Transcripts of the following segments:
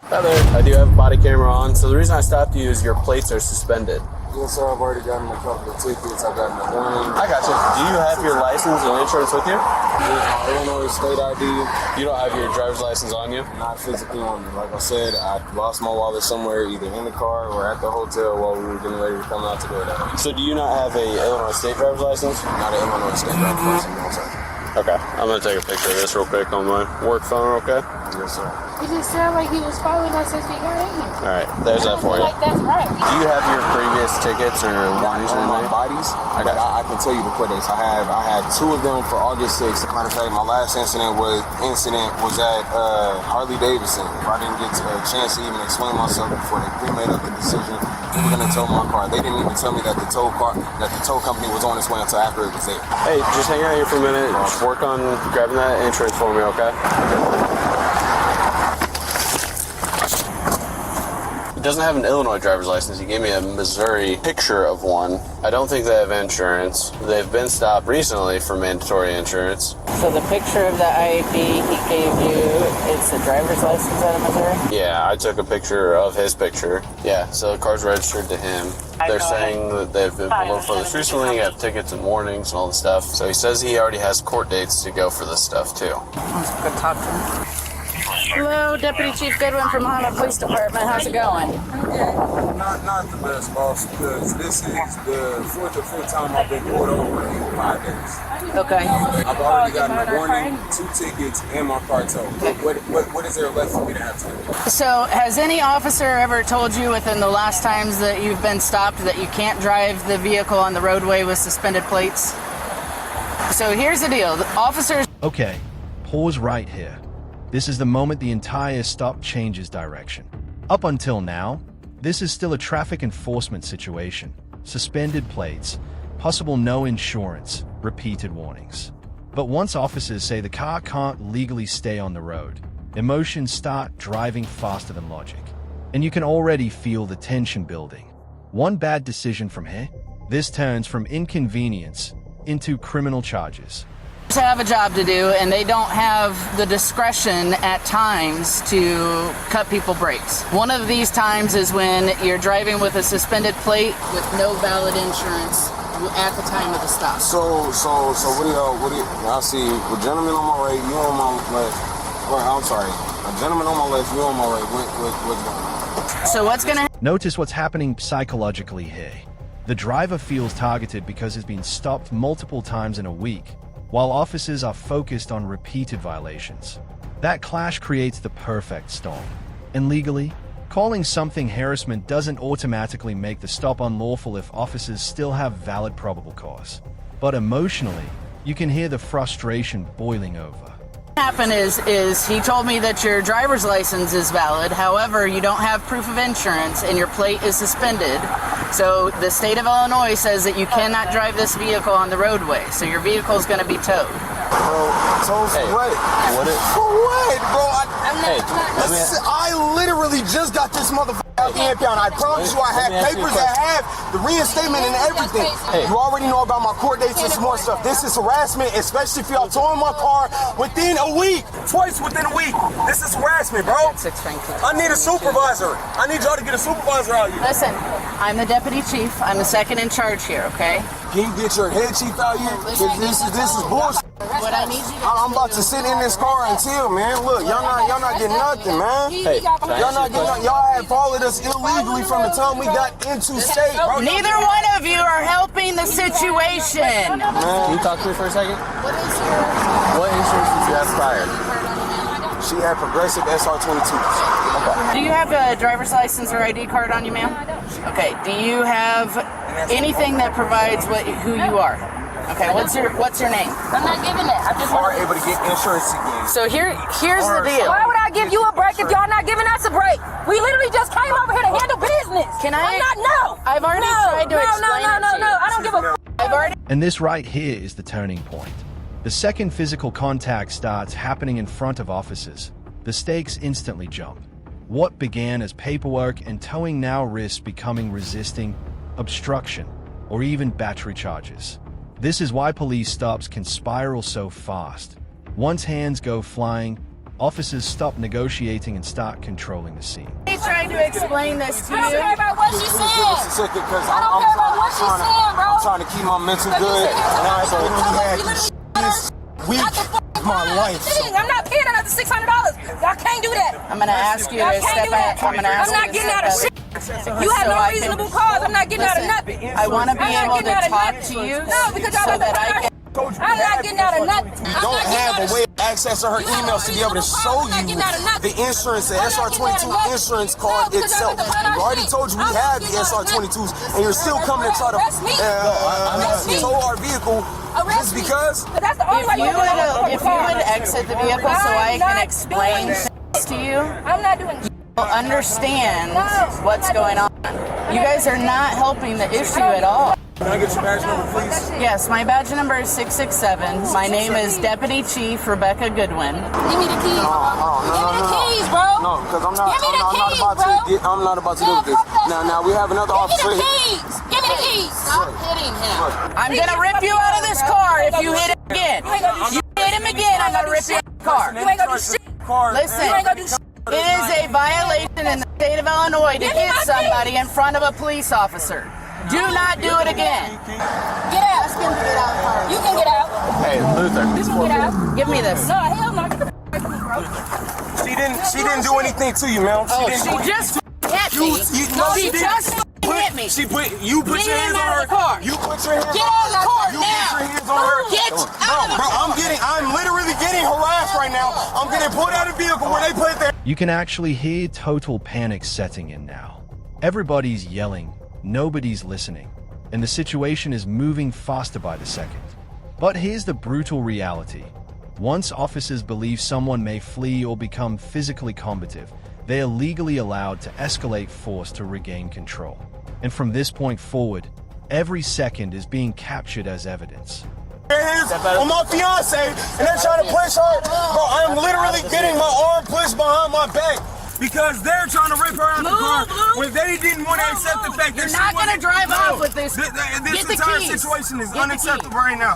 Hi there. I do have a body camera on. So the reason I stopped you is your plates are suspended. Yes, sir. I've already gotten a couple of tickets. I got an warning. I got you. Do you have your license and insurance with you? Yeah, Illinois state ID. You don't have your driver's license on you? Not physically on me. Like I said, I lost my wallet somewhere, either in the car or at the hotel while we were getting ready to come out to do that. So do you not have a Illinois state driver's license? Not an Illinois state driver's license, no, sir. Okay. I'm going to take a picture of this real quick on my work phone, okay? Yes, sir. It just sounded like he was following us as we got in here. All right. There's that for you. Like that's right. Do you have your previous tickets or warnings or On my anything? bodies, but I can tell you the credits. I had 2 of them for August 6th. Matter of fact, my last incident was at Harley Davidson. I didn't get a chance to even explain myself before they made up the decision. They were gonna tow my car. They didn't even tell me that the tow company was on its way until after it was there. Hey, just hang out here for a minute. Just work on grabbing that insurance for me, okay? He doesn't have an Illinois driver's license. He gave me a Missouri picture of one. I don't think they have insurance. They've been stopped recently for mandatory insurance. So the picture of the ID he gave you, it's the driver's license out of Missouri? Yeah, I took a picture of his picture. Yeah, so the car's registered to him. They're saying that they've been pulled over for this recently, have tickets and warnings and all the stuff. So he says he already has court dates to go for this stuff too. Let's go talk to him. Hello, Deputy Chief Goodwin from Muhammad Police Department. How's it going? Not the best, boss, because this is the 4th or 5th time I've been pulled over in 5 days. Okay. I've already gotten a warning, 2 tickets, and my car towed. What is there left for me to have to? So has any officer ever told you within the last times that you've been stopped that you can't drive the vehicle on the roadway with suspended plates? So here's the deal. The officers... Okay, pause right here. This is the moment the entire stop changes direction. Up until now, this is still a traffic enforcement situation. Suspended plates, possible no insurance, repeated warnings. But once officers say the car can't legally stay on the road, emotions start driving faster than logic. And you can already feel the tension building. One bad decision from here, this turns from inconvenience into criminal charges. have a job to do and they don't have the discretion at times to cut people breaks. One of these times is when you're driving with a suspended plate with no valid insurance at the time of the stop. So what do you, I see a gentleman on my right, you on my left. Well, I'm sorry, a gentleman on my left, you on my right. What's going on? So what's gonna Notice what's happening psychologically here. The driver feels targeted because he's been stopped multiple times in a week, while officers are focused on repeated violations. That clash creates the perfect storm. And legally, calling something harassment doesn't automatically make the stop unlawful if officers still have valid probable cause. But emotionally, you can hear the frustration boiling over. What happened is he told me that your driver's license is valid, however you don't have proof of insurance and your plate is suspended. So the state of Illinois says that you cannot drive this vehicle on the roadway, so your vehicle is going to be towed. Bro, towed for what? For what, bro? I literally just got this motherfucker out the impound. I promise you I have papers that have the reinstatement and everything. You already know about my court dates and some more stuff. This is harassment, especially if y'all towing my car within a week. Twice within a week. This is harassment, bro. I need a supervisor. I need y'all to get a supervisor out here. Listen, I'm the deputy chief. I'm the second in charge here, okay? Can you get your head chief out here? This is bullshit. What I need you to I'm about to sit in this car until, man. Look, y'all not getting nothing, man. Y'all not getting nothing. Y'all have followed us illegally from the time we got into state, bro. Neither one of you are helping the situation. Can you talk to me for a second? What insurance did you have prior? She had Progressive SR22. Okay. Do you have a driver's license or ID card on you, ma'am? Okay. Do you have anything that provides who you are? Okay. What's your name? I'm not giving it. I just Are able to get insurance again. So here's the deal. Why would I give you a break if y'all not giving us a break? We literally just came over here to handle business. Can I? I'm not. No. I've already tried to explain it to you. No. I don't give a. I've already. And this right here is the turning point. The second physical contact starts happening in front of officers. The stakes instantly jump. What began as paperwork and towing now risks becoming resisting, obstruction, or even battery charges. This is why police stops can spiral so fast. Once hands go flying, Officers stop negotiating and start controlling the scene. He's trying to explain this to I don't care you. about what she's saying. I don't care about what she's saying, bro. I'm trying to keep my mental good. And I literally had this week of my life. I'm not paying another $600. Y'all can't do that. I'm gonna ask you Y'all to can't step do that. back. I'm gonna ask I'm not you to getting out of step shit. back. You have So no I can- reasonable cause. I'm not getting out of nothing. I want to be I'm not able to getting out of talk nothing. to you No, because y'all so about to that I find can. I'm not getting out of nothing. You don't have a way of accessing her emails to be able to show you the insurance, the SR22 insurance card itself. We already told you we have the SR22s, and you're still coming to try to tow our vehicle just because. That's the only way you're doing it. If you would exit the vehicle so I can explain things to you, I'm not doing it. you'll understand what's going on. You guys are not helping the issue at all. Can I get your badge number, please? Yes, my badge number is 667. My name is Deputy Chief Rebecca Goodwin. Give me the keys, bro. Give me the keys, bro. No, because I'm not about to do this. Now we have another officer. Give me the keys. Give me the keys. Stop hitting him. I'm gonna rip you out of this car if you hit him again. You hit him again, I'm gonna rip you out of the car. You ain't gonna do shit. Listen, You ain't gonna do shit. it is a violation in the state of Illinois to hit somebody in front of a police officer. Do not do it again. Get out. You can get out. Hey, Luther. You can get out. Give me this. No, hell no. Get the f*** from me, bro. She didn't do anything to you, ma'am. Oh, she just hit me. She just hit me. You put your hands on her. You put your hands on her. Get out of the car You now. put your hands on her. Get out of the Bro, I'm literally getting harassed right now. I'm getting pulled out of the vehicle where they put their. You can actually hear total panic setting in now. Everybody's yelling, nobody's listening, and the situation is moving faster by the second. But here's the brutal reality. Once officers believe someone may flee or become physically combative, they are legally allowed to escalate force to regain control. And from this point forward, every second is being captured as evidence. Hands on my fiance, and they're trying to push her. Bro, I'm literally getting my arm pushed behind my back because they're trying to rip her out of the car when they didn't want to accept the fact that You're not gonna drive off with this. This Get the entire keys. situation is Get the unacceptable keys. right now.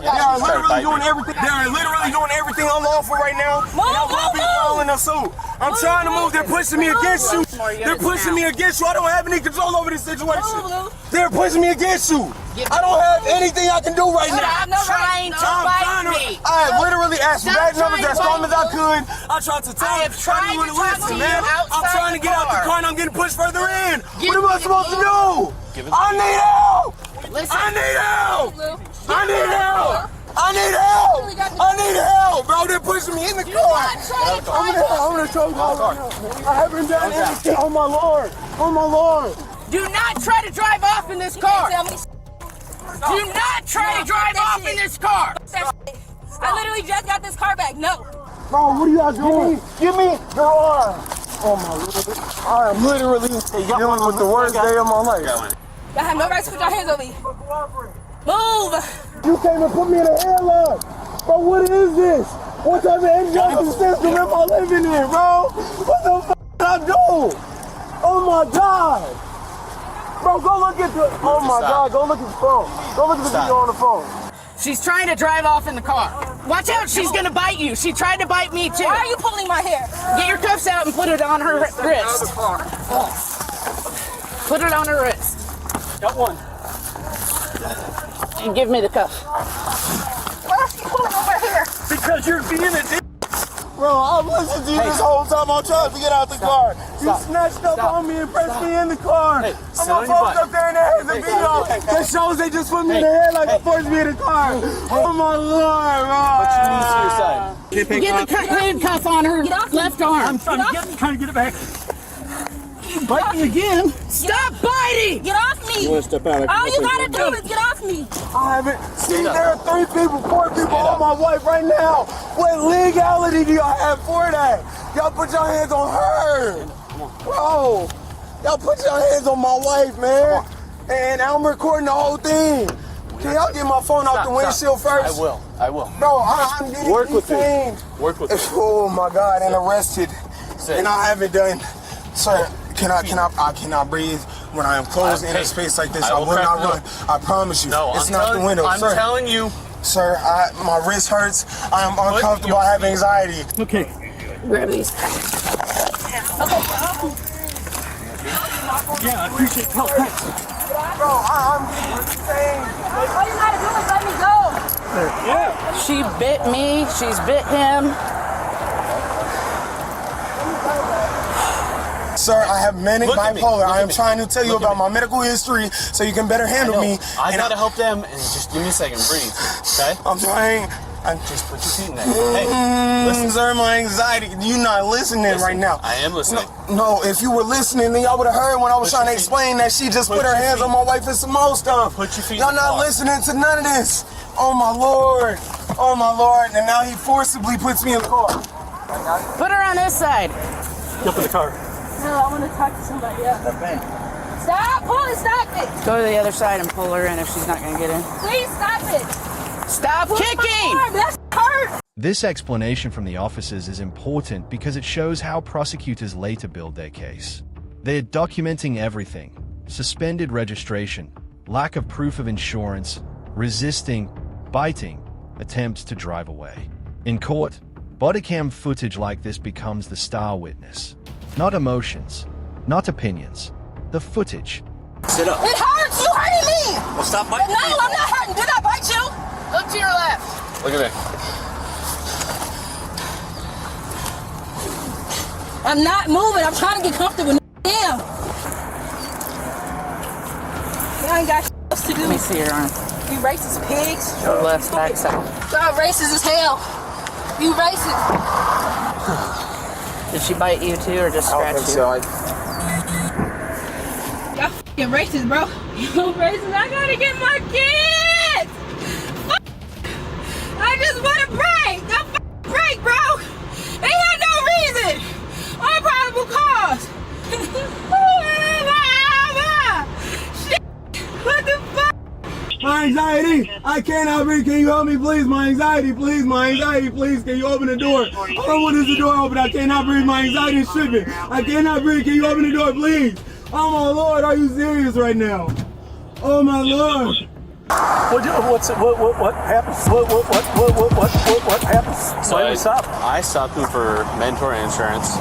They are literally doing everything. They are literally doing everything unlawful right now. Y'all will be following us suit. I'm trying to move. They're pushing me against you. They're pushing me against you. I don't have any control over this situation. They're pushing me against you. I don't have anything I can do right now. Stop trying to bite me. I literally asked for Stop badge numbers as trying calm to as I could. I tried to tell I you. have tried to talk to you man. I'm outside trying to the get out the car. car and I'm getting pushed further in. Give What am I me the supposed to keys. do? I need help. Listen. I need help. I need help. I need help. I need help, bro. They're pushing me in the car. I'm gonna choke my I haven't done anything. Oh my lord. Oh my lord. Do not try to drive off in this car. Do not try to drive off in this car. I literally just got this car back. No. Bro, what are y'all doing? Give me your arm. Oh my lord. I am literally dealing with the worst day of my life. Y'all have no right to put your hands over me. Move. You came and put me in a headlock. Bro, what is this? What type of injustice system am I living in, bro? What the fuck did I do? Oh my god. Bro, go look at the. Oh my god, go look at the phone. Go look at the video on the phone. She's trying to drive off in the car. Watch out, she's gonna bite you. She tried to bite me too. Why are you pulling my hair? Get your cuffs out and put it on her wrist. Put it on her wrist. Got one. And give me the cuff. Why is she pulling over here? Because you're being a dick. Bro, I've listened to you this whole time. I'm trying to get out the car. You snatched up on me and pressed me in the car. I'm gonna post up there and there is a video that shows they just put me in the head like they forced me in the car. Oh my lord, bro. Put your knees to your side. Get the handcuff on her left arm. I'm trying to get it back. You bite me again. Stop biting! Get off me. You want to step out? All you gotta do is get off me. I haven't seen there are 3 people, 4 people on my wife right now. What legality do y'all have for that? Y'all put your hands on her. Bro, y'all put your hands on my wife, man. And I'm recording the whole thing. Can y'all get my phone out the windshield first? I will. Bro, I'm getting Work with detained. it. Work with it. Oh my God, and arrested. And I haven't done, sir, I cannot breathe when I am closed in a space like this. I will not run. I promise you. No, it's not the window, I'm sir. telling you, Sir, my wrist hurts. I'm uncomfortable. I have anxiety. Okay. Grab these. Yeah, I appreciate help. Thanks. Bro, I'm insane. All you gotta do is let me go. Yeah. She bit me. She's bit him. Sir, I have manic bipolar. I am trying to tell you about my medical history so you can better handle me. I gotta help them, and just give me a second, breathe. Okay? I'm trying. Just put your feet in there. Hey, listen. Sir, my anxiety. You're not listening right now. I am listening. No, if you were listening, then y'all would have heard when I was trying to explain that she just put her hands on my wife and some more stuff. Put your feet Y'all in the not car. listening to none of this. Oh my Lord. Oh my Lord. And now he forcibly puts me in the car. Put her on this side. Jump in the car. No, I want to talk to somebody else. Stop! Pull it! Stop it! Go to the other side and pull her in if she's not going to get in. Please stop it! Stop Pull kicking! my arm. That hurt! This explanation from the officers is important because it shows how prosecutors later build their case. They're documenting everything: suspended registration, lack of proof of insurance, resisting, biting, attempts to drive away. In court, bodycam footage like this becomes the star witness. Not emotions, not opinions, the footage. Sit up. It hurts! You hurting me! Well, stop biting No, me. I'm not hurting. Did I bite you? Look to your left. Look at me. I'm not moving. I'm trying to get comfortable. Damn. You ain't got else to do. Let me see your arm. You racist pigs. Go left, back side. Y'all racist as hell. You racist. Did she bite you too or just scratch you? Y'all f***ing racist, bro. You racist. I gotta get my kids. I just want to break. The break, bro. They had no reason. Unprobable cause. Shit. What the fuck? My anxiety. I cannot breathe. Can you help me, please? My anxiety, please. My anxiety, please. Can you open the door? All I want is the door open. I cannot breathe. My anxiety is tripping. I cannot breathe. Can you open the door, please? Oh my Lord, are you serious right now? Oh my Lord. What happened? What happened? So Why did we stop? I stopped him for mandatory insurance.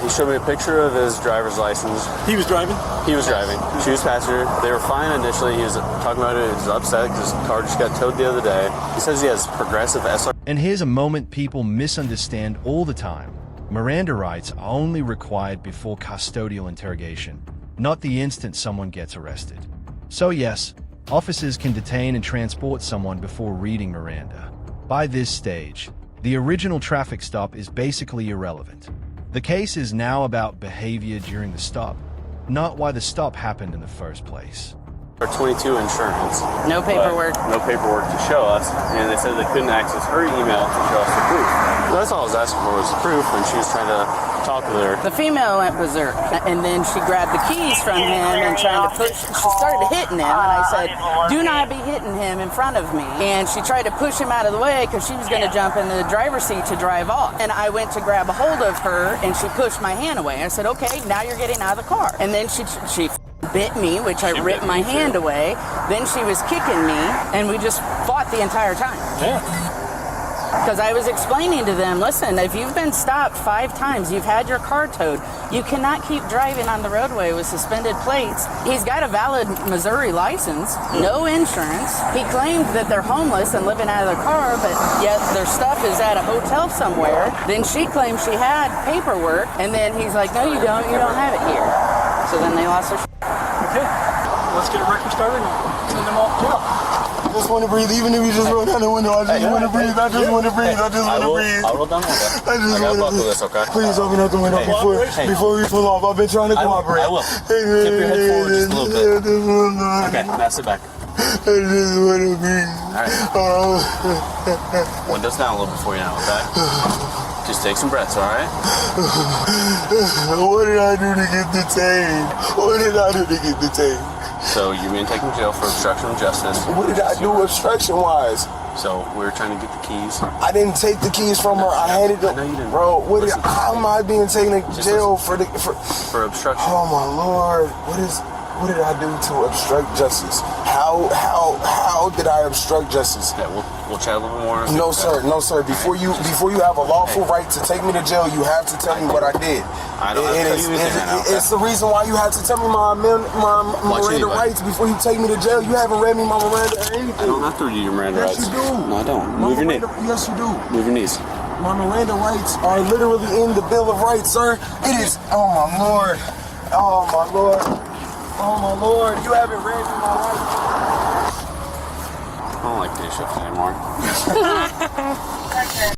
He showed me a picture of his driver's license. He was driving? He was driving. She was passenger. They were fine initially. He was talking about it. He was upset because his car just got towed the other day. He says he has progressive SR. And here's a moment people misunderstand all the time. Miranda rights are only required before custodial interrogation, not the instant someone gets arrested. So yes, officers can detain and transport someone before reading Miranda. By this stage, the original traffic stop is basically irrelevant. The case is now about behavior during the stop, not why the stop happened in the first place. 22 insurance. No paperwork. No paperwork to show us, and they said they couldn't access her email to show us the proof. That's all I was asking for was the proof, and she was trying to talk with her. The female went berserk, and then she grabbed the keys from him and trying to push. She started hitting him, and I said, "Do not be hitting him in front of me." And she tried to push him out of the way because she was going to jump in the driver's seat to drive off. And I went to grab a hold of her, and she pushed my hand away. I said, "Okay, now you're getting out of the car." And then she bit me, which I ripped my hand away. Then she was kicking me, and we just fought the entire time. Yeah. Because I was explaining to them, listen, if you've been stopped 5 times, you've had your car towed, you cannot keep driving on the roadway with suspended plates. He's got a valid Missouri license, no insurance. He claimed that they're homeless and living out of their car, but yet their stuff is at a hotel somewhere. Then she claimed she had paperwork, and then he's like, no, you don't have it here. So then they lost their shit. Okay. Let's get a record started and send them off to jail. I just want to breathe, even if you just roll down the window. I just want to breathe. I just want to breathe. I just want to breathe. I'll roll down the window. I got buckle this, okay? Please open up the window before we pull off. I've been trying to cooperate. I will. Tip your head forward just a little bit. Okay, now sit back. I just want to breathe. Alright. Windows down a little bit for you now, okay? Just take some breaths, alright? What did I do to get detained? What did I do to get detained? So you're being taken to jail for obstruction of justice. What did I do obstruction-wise? So we're trying to get the keys. I didn't take the keys from her. I handed them. No, you didn't. Bro, how am I being taken to jail for obstruction. Oh my Lord! What did I do to obstruct justice? How did I obstruct justice? Yeah, we'll chat a little bit more. No, sir. No, sir. Before you have a lawful right to take me to jail, you have to tell me what I did. I don't have to tell you anything right now. It's the reason why you have to tell me my Miranda rights before you take me to jail. You haven't read me my Miranda or anything. I don't have to read you your Miranda rights. Yes, you do. No, I don't. Move your knee. Yes, you do. Move your knees. My Miranda rights are literally in the Bill of Rights, sir. It is. Oh my Lord. Oh my Lord. Oh my Lord. You haven't read me my rights. I don't like day shifts anymore.